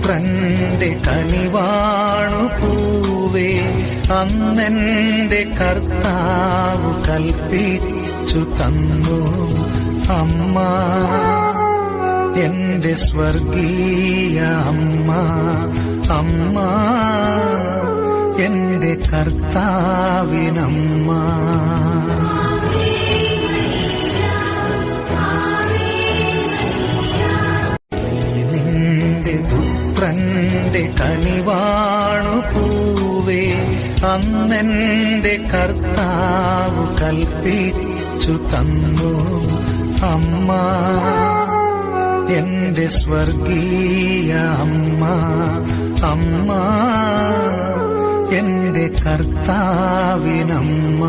പുത്രന്റെ കനിവാണു പൂവേ, അന്നെന്റെ കർത്താവ് കൽപ്പിച്ചു തന്നു. അമ്മ, എന്റെ സ്വർഗീയ അമ്മ, അമ്മ എന്റെ കർത്താവിനമ്മ. നിന്റെ പുത്രന്റെ കനിവാണു പൂവേ, അന്നെന്റെ കർത്താവ് കൽപ്പിച്ചു തന്നു. അമ്മ, എന്റെ സ്വർഗീയ അമ്മ, അമ്മ എന്റെ കർത്താവിനമ്മ.